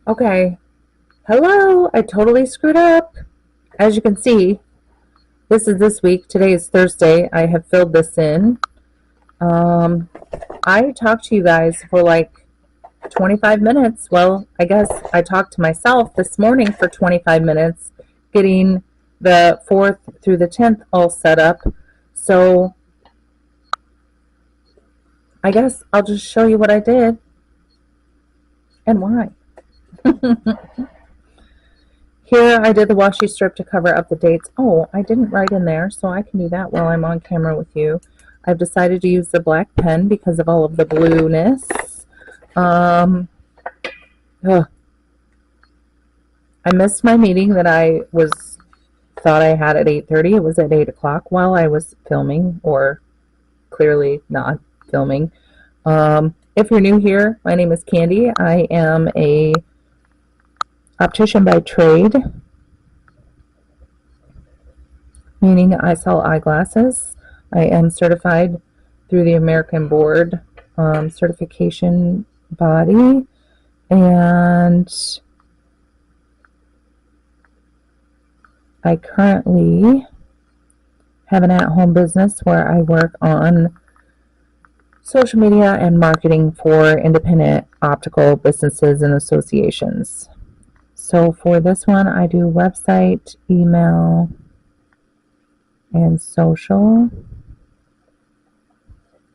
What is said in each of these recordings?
Okay. Hello. I totally screwed up. As you can see, this is this week. Today is Thursday. I have filled this in. Um, I talked to you guys for like 25 minutes. Well, I guess I talked to myself this morning for 25 minutes, getting the 4th through the 10th all set up. So I guess I'll just show you what I did and why. Here I did the washi strip to cover up the dates. Oh, I didn't write in there, so I can do that while I'm on camera with you. I've decided to use the black pen because of all of the blueness. Um, ugh. I missed my meeting that thought I had at 8:30. It was at 8 o'clock while I was filming, or clearly not filming. If you're new here, my name is Candy. I am a optician by trade, meaning I sell eyeglasses. I am certified through the American Board certification body, and I currently have an at-home business where I work on social media and marketing for independent optical businesses and associations. So for this one, I do website, email, and social.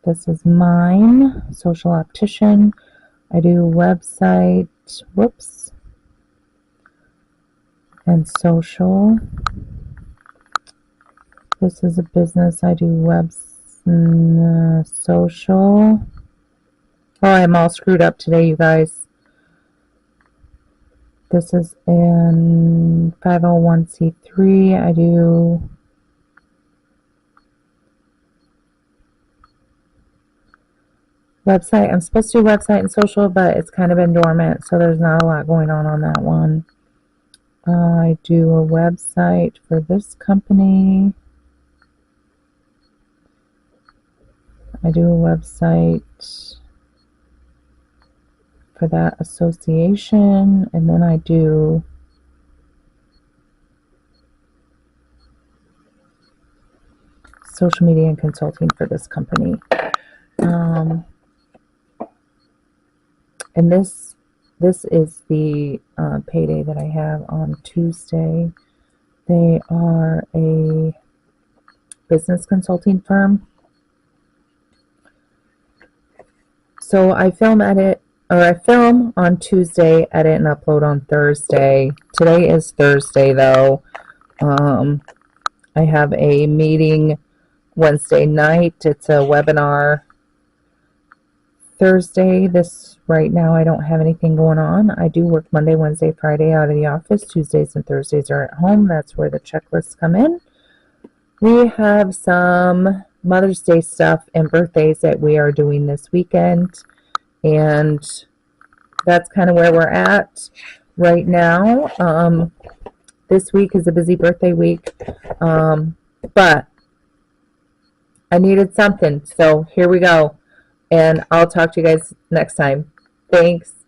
This is mine, Social Optician. I do website, and social. This is a business. I do social. Oh, I'm all screwed up today, you guys. This is in 501c3. I do website. I'm supposed to do website and social, but it's kind of been dormant, so there's not a lot going on that one. I do a website for this company. I do a website for that association, and then I do social media and consulting for this company. And this is the payday that I have on Tuesday. They are a business consulting firm. So I film on Tuesday, edit and upload on Thursday. Today is Thursday though. I have a meeting Wednesday night. It's a webinar. Thursday, right now I don't have anything going on. I do work Monday, Wednesday, Friday out of the office. Tuesdays and Thursdays are at home. That's where the checklists come in. We have some Mother's Day stuff and birthdays that we are doing this weekend, and that's kind of where we're at right now. This week is a busy birthday week, but I needed something, so here we go. And I'll talk to you guys next time. Thanks.